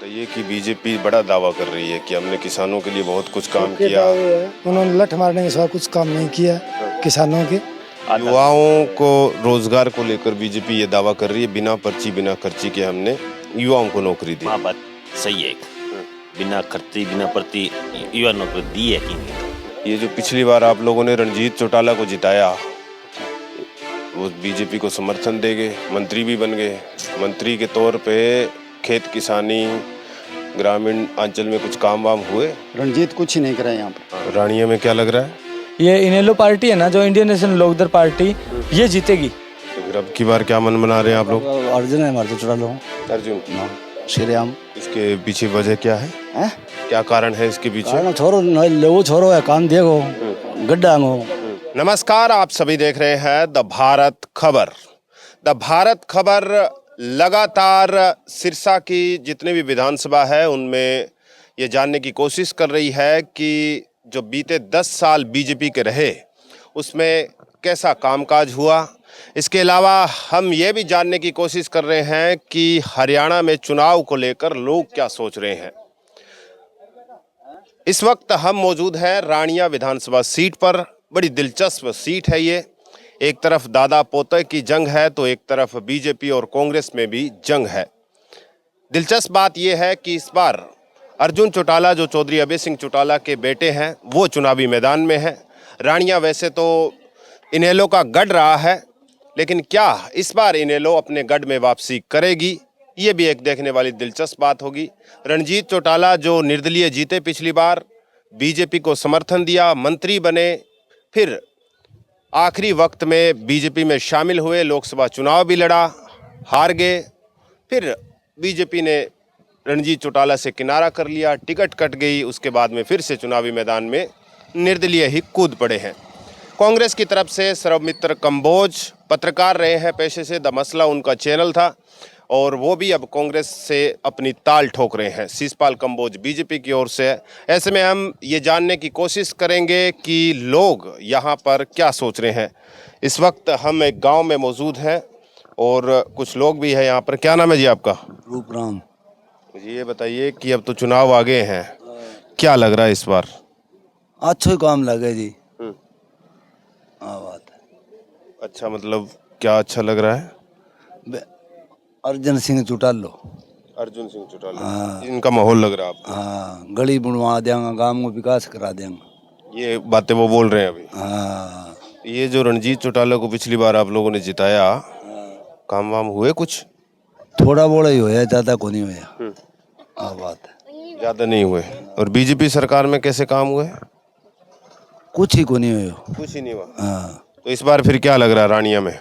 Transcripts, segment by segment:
बताइए कि बीजेपी बड़ा दावा कर रही है कि हमने किसानों के लिए बहुत कुछ काम किया। उन्होंने लठ मारने के सिवा कुछ काम नहीं किया किसानों के। युवाओं को रोजगार को लेकर बीजेपी ये दावा कर रही है, बिना पर्ची बिना खर्ची के हमने युवाओं को नौकरी दी। हाँ, बात सही है। बिना खर्ची बिना प्रति युवा नौकरी दी है कि नहीं। ये जो पिछली बार आप लोगों ने रणजीत चौटाला को जिताया, वो बीजेपी को समर्थन दे गए, मंत्री भी बन गए। मंत्री के तौर पे खेत किसानी ग्रामीण अंचल में कुछ काम वाम हुए? रणजीत कुछ ही नहीं करा यहाँ पर। रानिया में क्या लग रहा है? ये इनेलो पार्टी है ना, जो इंडियन नेशनल लोकदल पार्टी, ये जीतेगी। तो फिर अब की बार क्या मन बना रहे हैं आप लोग? अर्जुन है हमारे तो चुरा लो। अर्जुन श्री राम। इसके पीछे वजह क्या है? क्या कारण है इसके पीछे? छोरो वो छोरो है काम देखो गड्ढा हो। नमस्कार, आप सभी देख रहे हैं द भारत खबर। द भारत खबर लगातार सिरसा की जितने भी विधानसभा है उनमें ये जानने की कोशिश कर रही है कि जो बीते 10 साल बीजेपी के रहे उसमें कैसा कामकाज हुआ। इसके अलावा हम ये भी जानने की कोशिश कर रहे हैं कि हरियाणा में चुनाव को लेकर लोग क्या सोच रहे हैं। इस वक्त हम मौजूद हैं रानिया विधानसभा सीट पर। बड़ी दिलचस्प सीट है ये। एक तरफ दादा पोते की जंग है तो एक तरफ बीजेपी और कांग्रेस में भी जंग है। दिलचस्प बात यह है कि इस बार अर्जुन चौटाला, जो चौधरी अभय सिंह चौटाला के बेटे हैं, वो चुनावी मैदान में है। रानिया वैसे तो इनेलो का गढ़ रहा है, लेकिन क्या इस बार इनेलो अपने गढ़ में वापसी करेगी, ये भी एक देखने वाली दिलचस्प बात होगी। रणजीत चौटाला जो निर्दलीय जीते पिछली बार, बीजेपी को समर्थन दिया, मंत्री बने, फिर आखिरी वक्त में बीजेपी में शामिल हुए, लोकसभा चुनाव भी लड़ा, हार गए, फिर बीजेपी ने रणजीत चौटाला से किनारा कर लिया, टिकट कट गई, उसके बाद में फिर से चुनावी मैदान में निर्दलीय ही कूद पड़े हैं। कांग्रेस की तरफ से सर्वमित्र कंबोज पत्रकार रहे हैं पेशे से, द मसला उनका चैनल था, और वो भी अब कांग्रेस से अपनी ताल ठोक रहे हैं। शिषपाल कंबोज बीजेपी की ओर से है। ऐसे में हम ये जानने की कोशिश करेंगे कि लोग यहाँ पर क्या सोच रहे हैं। इस वक्त हम एक गांव में मौजूद हैं और कुछ लोग भी हैं यहाँ पर। क्या नाम है जी आपका? रूपराम। मुझे ये बताइए कि अब तो चुनाव आ गए हैं, क्या लग रहा है इस बार? अच्छा ही काम लगे जी। हाँ बात है। अच्छा, मतलब क्या अच्छा लग रहा है? अर्जुन सिंह चौटाला। अर्जुन सिंह चौटाला, इनका माहौल लग रहा है आपको? हाँ, गली बनवा देंगे, गांव को विकास करा देंगे, ये बातें वो बोल रहे हैं अभी। हाँ। ये जो रणजीत चौटाला को पिछली बार आप लोगों ने जिताया, काम वाम हुए कुछ? थोड़ा बोड़ा ही होया, ज्यादा को नहीं होया। हाँ बात है। ज्यादा नहीं हुए। और बीजेपी सरकार में कैसे काम हुए? कुछ ही को नहीं होया। कुछ ही नहीं हुआ। हाँ। तो इस बार फिर क्या लग रहा है रानिया में?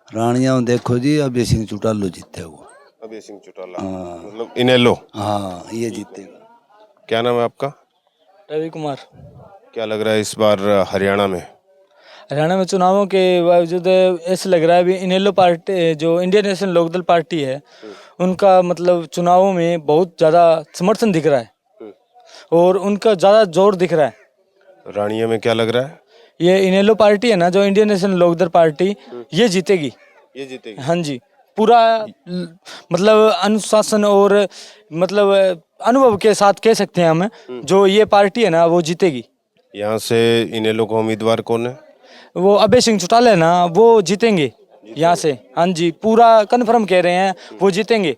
रानिया में देखो जी, अभय सिंह चौटाला जीते वो। अभय सिंह चौटाला, मतलब इनेलो। हाँ, ये जीतेगा। क्या नाम है आपका? रवि कुमार। क्या लग रहा है इस बार हरियाणा में? हरियाणा में चुनावों के बावजूद ऐसे लग रहा है अभी इनेलो पार्टी, जो इंडियन नेशनल लोकदल पार्टी है, उनका मतलब चुनावों में बहुत ज़्यादा समर्थन दिख रहा है और उनका ज़्यादा जोर दिख रहा है। रानिया में क्या लग रहा है? ये इनेलो पार्टी है ना, जो इंडियन नेशनल लोकदल पार्टी, ये जीतेगी। ये जीतेगी? हाँ जी, पूरा मतलब अनुशासन और मतलब अनुभव के साथ कह सकते हैं हम, जो ये पार्टी है ना वो जीतेगी। यहाँ से इनेलो का उम्मीदवार कौन है? वो अभय सिंह चौटाला है ना, वो जीतेंगे यहाँ से। हाँ जी, पूरा कन्फर्म कह रहे हैं, वो जीतेंगे।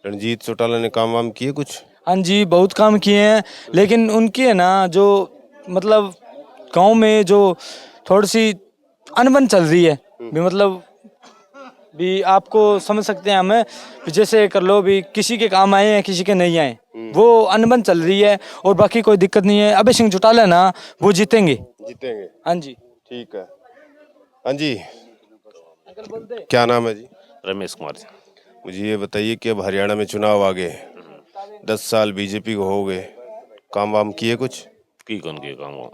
रणजीत चौटाला ने काम वाम किए कुछ? हाँ जी, बहुत काम किए हैं, लेकिन उनकी है ना जो मतलब गांव में जो थोड़ी सी अनबन चल रही है भी, मतलब भी आपको समझ सकते हैं हमें, जैसे कर लो भी, किसी के काम आए हैं किसी के नहीं आए, वो अनबन चल रही है, और बाकी कोई दिक्कत नहीं है। अभय सिंह चौटाला ना वो जीतेंगे। जीतेंगे? हाँ जी। ठीक है। हाँ जी, क्या नाम है जी? रमेश कुमार जी। मुझे ये बताइए कि अब हरियाणा में चुनाव आ गए, 10 साल बीजेपी को हो गए, काम वाम किए कुछ? की कौन के काम हो?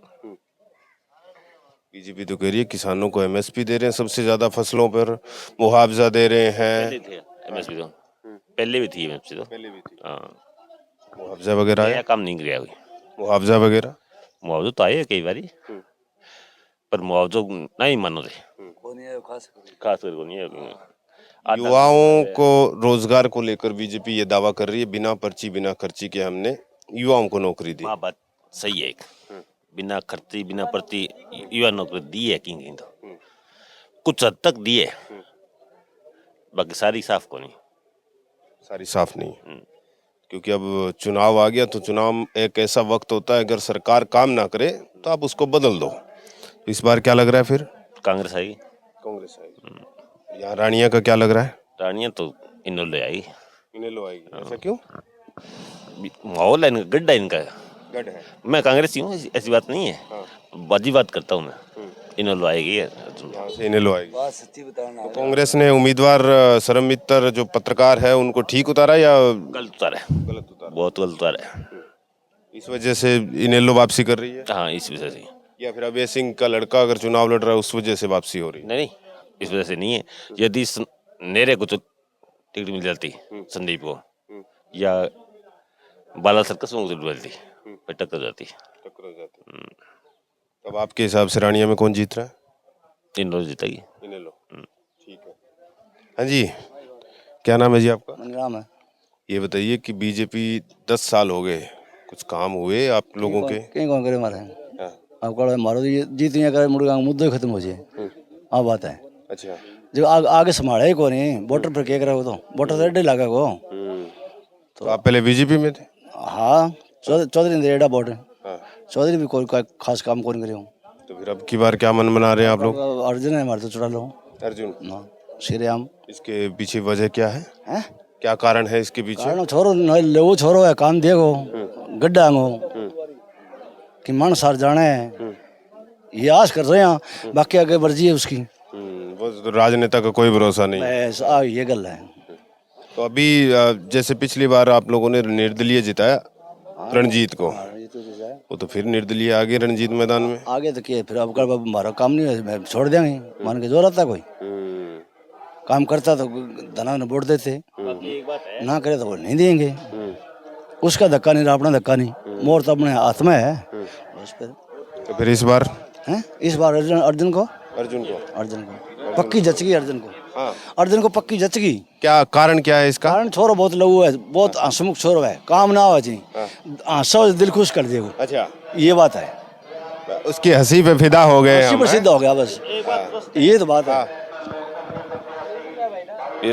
बीजेपी तो कह रही है किसानों को एमएसपी दे रहे हैं, सबसे ज्यादा फसलों पर मुआवजा दे रहे हैं। एमएसपी तो पहले भी थी, एमएसपी तो पहले भी थी। हाँ, मुआवजा वगैरह नया काम नहीं किया कोई। मुआवजा वगैरह मुआवजा तो आए कई बारी, पर मुआवजा नहीं मानो थे, खास कर को नहीं है। युवाओं को रोजगार को लेकर बीजेपी ये दावा कर रही है, बिना पर्ची बिना खर्ची के हमने युवाओं को नौकरी दी। हाँ, बात सही है। बिना खर्ची बिना पर्ची युवा नौकरी दी है कहीं तो कुछ हद तक दी है, बाकी सारी साफ को नहीं। सारी साफ नहीं, क्योंकि अब चुनाव आ गया तो चुनाव एक ऐसा वक्त होता है, अगर सरकार काम ना करे तो आप उसको बदल दो। इस बार क्या लग रहा है फिर? कांग्रेस आएगी। कांग्रेस आएगी। यहाँ रानिया का क्या लग रहा है? रानिया तो इन्होंने आएगी। इनेलो आएगी। ऐसा क्यों? माहौल है इनका, गड्ढा इनका। गढ़ है। मैं कांग्रेसी हूँ, ऐसी बात नहीं है। हाँ। बाजी बात करता हूँ मैं। इन्होंने आएगी। यहाँ से इनेलो आएगी। बात सच्ची बताना तो कांग्रेस ने उम्मीदवार शरम मित्तर जो पत्रकार है उनको ठीक उतारा या गलत उतारा है, गलत उतारा? बहुत गलत उतारा है। इस वजह से इनेलो वापसी कर रही है, हाँ, इस वजह से। या फिर अभय सिंह का लड़का अगर चुनाव लड़ रहा है उस वजह से वापसी हो रही है? नहीं, इस वजह से नहीं है। यदि नेरे को तो टिकट मिल जाती संदीप को, या बाला सर्कस में मिलती, फिर टक्कर जाती। टक्कर हो जाती। तब आपके हिसाब से रानिया में कौन जीत रहा है? इन्होंने जीतेगी। इनेलो। ठीक है। हाँ जी, क्या नाम है जी आपका? मनराम है। ये बताइए कि बीजेपी 10 साल हो गए, कुछ काम हुए आप लोगों के? कहीं कौन करे हमारे हाँ। अब कहो मारो जीत नहीं करे मुर्गा मुद्दे खत्म हो जाए। अब बात है अच्छा। जो आगे संभाले को नहीं वोटर पर क्या करा तो वोटर तो एडे लगा को। तो आप पहले बीजेपी में थे? हाँ, चौधरी ने एडा वोट। हाँ। चौधरी भी कोई खास काम कौन करे। तो फिर अब की बार क्या मन बना रहे हैं आप लोग? अर्जुन है हमारे तो चुरा लो अर्जुन। ना श्री राम। इसके पीछे वजह क्या है? हैं क्या कारण है इसके पीछे? कारण छोरो वो छोरो है काम देखो गड्ढा गो कि मन सार जाने ये आस कर रहे हैं, बाकी आगे मर्जी है उसकी। वो तो राजनेता का कोई भरोसा नहीं। बस ये गल है। तो अभी जैसे पिछली बार आप लोगों ने निर्दलीय जिताया रणजीत को, वो तो फिर निर्दलीय आ गए रणजीत मैदान में। आगे तो क्या फिर अब हमारा काम नहीं है, मैं छोड़ देंगे मान के जोर आता कोई काम करता तो धना ने वोट देते, ना करे तो वो नहीं देंगे। उसका धक्का नहीं, अपना धक्का नहीं, मोर तो अपने हाथ में है बस। तो फिर इस बार हैं इस बार अर्जुन को पक्की जचगी। अर्जुन को हाँ। अर्जुन को पक्की जचगी। क्या कारण क्या है इसका? कारण छोरो बहुत लघु है, बहुत हंसमुख छोरो है, काम ना हो जी हंसो दिल खुश कर देगो। अच्छा, ये बात है। उसकी हंसी पे फिदा हो गए हम, हैं? सिद्ध हो गया बस, ये तो बात है।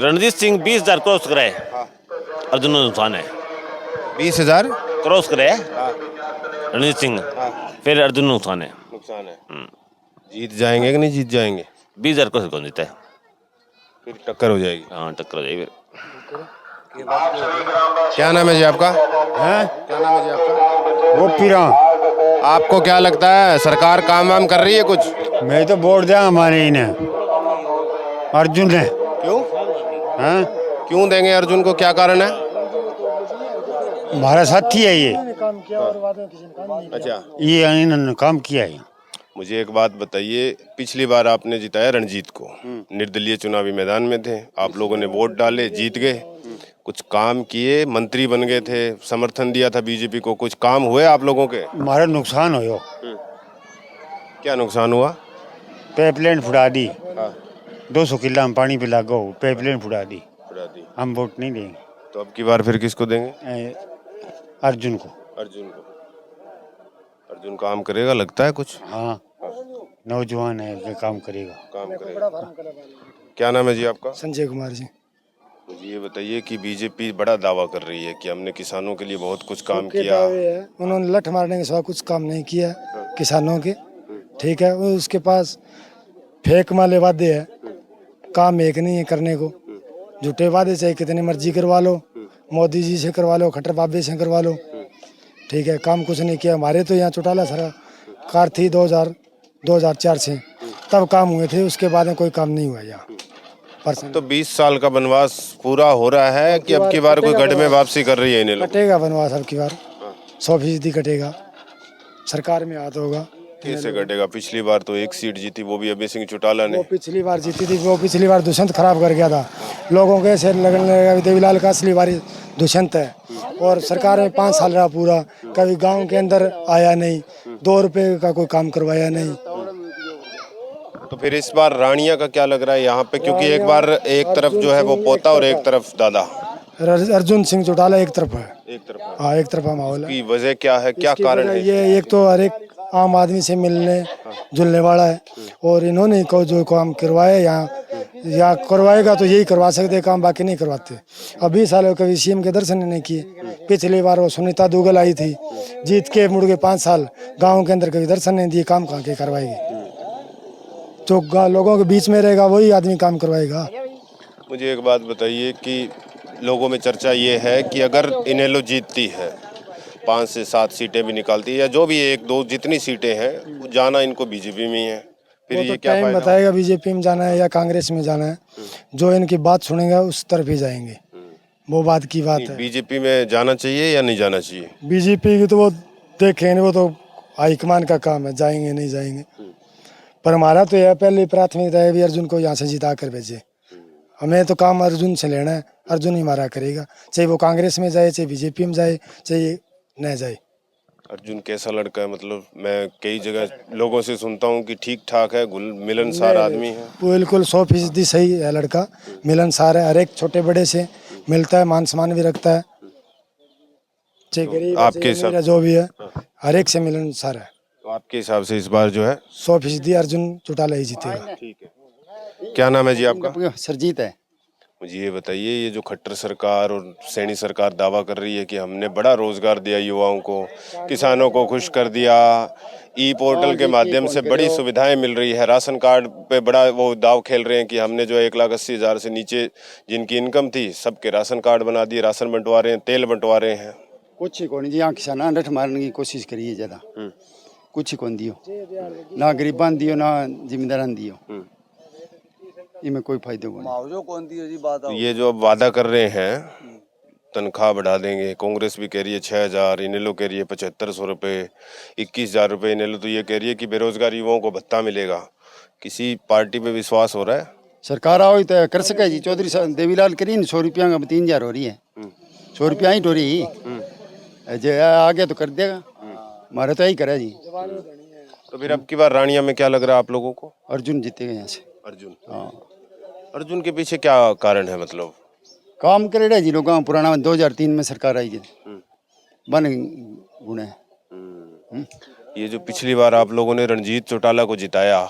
रणजीत सिंह 20,000 क्रॉस कराए, अर्जुन ने नुकसान है। 20,000 क्रॉस कराए रणजीत सिंह, फिर अर्जुन नुकसान है। नुकसान है। जीत जाएंगे कि नहीं जीत जाएंगे? 20,000 क्रॉस कौन जीता है? फिर टक्कर हो जाएगी। हाँ, टक्कर हो जाएगी फिर। क्या नाम है जी आपका? हैं? क्या नाम है जी आपका? वो पीरा आपको क्या लगता है सरकार काम वाम कर रही है कुछ? मैं तो वोट दिया हमारे इन्हें अर्जुन ने। क्यों? हैं? क्यों देंगे अर्जुन को, क्या कारण है? हमारा साथी है ये काम किया और वादे किसी ने काम नहीं अच्छा, ये इन्होंने काम किया है। मुझे एक बात बताइए, पिछली बार आपने जिताया रणजीत को, निर्दलीय चुनावी मैदान में थे, आप लोगों ने वोट डाले, जीत गए, कुछ काम किए, मंत्री बन गए थे, समर्थन दिया था बीजेपी को, कुछ काम हुए आप लोगों के? हमारा नुकसान हो क्या नुकसान हुआ? पाइपलाइन फुड़ा दी, हाँ। 200 किला हम पानी पे लागो, पाइपलाइन फुड़ा दी। उड़ा दी। हम वोट नहीं देंगे तो अब की बार फिर किसको देंगे? अर्जुन को। अर्जुन को। अर्जुन काम करेगा लगता है कुछ? हाँ, नौजवान है कि काम करेगा। काम करेगा। क्या नाम है जी आपका? संजय कुमार जी। मुझे ये बताइए कि बीजेपी बड़ा दावा कर रही है कि हमने किसानों के लिए बहुत कुछ काम के किया। दावे है, उन्होंने लठ मारने के सिवा कुछ काम नहीं किया किसानों के। ठीक है, वो उसके पास फेक माले वादे है, काम एक नहीं है करने को। झूठे वादे चाहे कितने मर्जी करवा लो, मोदी जी से करवा लो, खट्टर बाबे से करवा लो, ठीक है, काम कुछ नहीं किया। हमारे तो यहाँ चौटाला सरकार थी 2004 से, तब काम हुए थे, उसके बाद में कोई काम नहीं हुआ यहाँ। तो 20 साल का वनवास पूरा हो रहा है कि अब की बार कोई गढ़ में वापसी कर रही है इन्हें लोग? कटेगा वनवास अब की बार, 100% कटेगा, सरकार में हाथ होगा। कैसे कटेगा? पिछली बार तो एक सीट जीती, वो भी अभय सिंह चौटाला ने। वो पिछली बार जीती थी, वो पिछली बार दुष्यंत खराब कर गया था, लोगों के ऐसे लगने लगा देवीलाल का असली बारी दुष्यंत है। और सरकार में 5 साल रहा पूरा, कभी गांव के अंदर आया नहीं, 2 रुपए का कोई काम करवाया नहीं। तो फिर इस बार रानिया का क्या लग रहा है यहाँ पे, क्योंकि एक बार एक तरफ जो है वो पोता और एक तरफ दादा, अर्जुन सिंह चौटाला एक तरफ है। एक तरफ। हाँ, एक तरफा माहौल है। की वजह क्या है, क्या इसकी कारण वजह है? ये एक तो हर एक आम आदमी से मिलने जुलने वाला है, और इन्होंने को जो काम करवाया यहाँ करवाएगा तो यही करवा सकते काम, बाकी नहीं करवाते। अब 20 सालों कभी सीएम के दर्शन नहीं किए। पिछली बार वो सुनीता दुग्गल आई थी, जीत के मुड़ के 5 साल गाँव के अंदर कभी दर्शन नहीं दिए, काम कहाँ के करवाएगी? जो लोगों के बीच में रहेगा वही आदमी काम करवाएगा। मुझे एक बात बताइए कि लोगों में चर्चा ये है कि अगर इनेलो जीतती है, 5 से 7 सीटें भी निकालती है, या जो भी 1-2 जितनी सीटें हैं, वो जाना इनको बीजेपी में ही है, फिर वो ये तो क्या टाइम फायदा? बताएगा बीजेपी में जाना है या कांग्रेस में जाना है। जो इनकी बात सुनेगा उस तरफ ही जाएंगे, वो बात की बात है। बीजेपी में जाना चाहिए या नहीं जाना चाहिए? बीजेपी की तो वो देखेंगे, वो तो हाईकमान का काम है, जाएंगे नहीं जाएंगे। पर हमारा तो यह पहली प्राथमिकता है भी अर्जुन को यहाँ से जिता कर भेजे। हमें तो काम अर्जुन से लेना है, अर्जुन ही हमारा करेगा, चाहे वो कांग्रेस में जाए, चाहे बीजेपी में जाए, चाहे न जाए। अर्जुन कैसा लड़का है? मतलब मैं कई जगह लोगों से सुनता हूँ कि ठीक ठाक है, घुल मिलनसार आदमी है। बिल्कुल 100% सही है लड़का, मिलनसार है, हर एक छोटे बड़े से मिलता है, मान सम्मान भी रखता है, चाहे गरीब आपके चाहे हिसाब- अमीर है, जो भी है हर एक से मिलनसार है। तो आपके हिसाब से इस बार जो है 100% अर्जुन चौटाला ही जीतेगा। ठीक है। क्या नाम है जी आपका? सरजीत है। मुझे ये बताइए, ये जो खट्टर सरकार और सैनी सरकार दावा कर रही है कि हमने बड़ा रोजगार दिया युवाओं को, किसानों को खुश कर दिया, ई पोर्टल के माध्यम से बड़ी सुविधाएं मिल रही है, राशन कार्ड पे बड़ा वो दाव खेल रहे हैं कि हमने जो 1,80,000 से नीचे जिनकी इनकम थी सबके राशन कार्ड बना दिए, राशन बंटवा रहे हैं, तेल बंटवा रहे हैं। कुछ ही कौन जी, यहाँ किसाना रठ मारने की कोशिश करी है ज्यादा, कुछ ही कौन दियो, ना गरीबान दियो ना जिम्मेदारान दियो, इनमें कोई फायदा कौन दियो जी। बात ये जो अब वादा कर रहे हैं तनख्वाह बढ़ा देंगे, कांग्रेस भी कह रही है 6,000, इनेलो कह रही है 7,500 रुपये, 21,000 रुपये इनेलो तो ये कह रही है कि बेरोजगार युवाओं को भत्ता मिलेगा। किसी पार्टी पे विश्वास हो रहा है? सरकार आओ तो कर सके जी। चौधरी देवीलाल करी 100 रुपया का 3,000 हो रही है, 100 रुपया ही टोरी जे आगे तो कर देगा, हमारा तो यही करा जी। तो फिर अब की बार रानिया में क्या लग रहा है आप लोगों को? अर्जुन जीतेगा यहाँ से। अर्जुन। हाँ, अर्जुन के पीछे क्या कारण है? मतलब काम करे जी लोग, पुराना 2003 में सरकार आई जी, बन गुणे। ये जो पिछली बार आप लोगों ने रणजीत चौटाला को जिताया,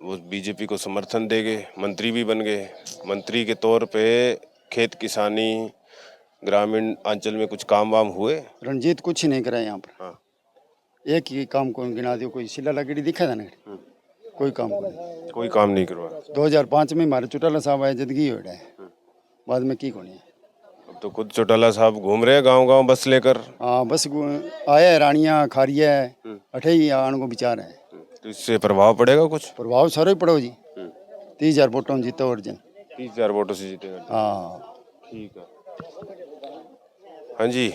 वो बीजेपी को समर्थन दे गए, मंत्री भी बन गए, मंत्री के तौर पे खेत किसानी ग्रामीण अंचल में कुछ काम वाम हुए? रणजीत कुछ ही नहीं करा यहाँ पर। हाँ। एक ही काम को गिना दियो, कोई शिला लगड़ी दिखा था ना, कोई काम को नहीं। कोई काम नहीं करवा। 2005 में हमारे चौटाला साहब आए, जदगी हो है, बाद में की कोनी है। अब तो खुद चौटाला साहब घूम रहे हैं गांव-गांव बस लेकर। हाँ, बस आया है, रानिया खारिया है, अठे ही आने को विचार है। तो इससे प्रभाव पड़ेगा कुछ? प्रभाव सारा ही पड़ो जी। 30,000 वोटों में जीतो अर्जुन। 30,000 वोटों से जीतेगा। हाँ ठीक है। हाँ जी,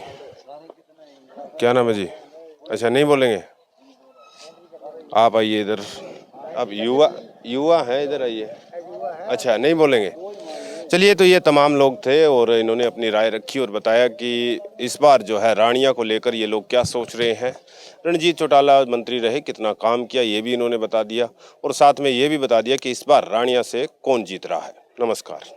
क्या नाम है जी? अच्छा, नहीं बोलेंगे? आप आइए इधर, आप युवा हैं, इधर आइए। अच्छा, नहीं बोलेंगे? चलिए, तो ये तमाम लोग थे और इन्होंने अपनी राय रखी और बताया कि इस बार जो है रानिया को लेकर ये लोग क्या सोच रहे हैं। रणजीत चौटाला मंत्री रहे, कितना काम किया ये भी इन्होंने बता दिया और साथ में ये भी बता दिया कि इस बार रानिया से कौन जीत रहा है। नमस्कार।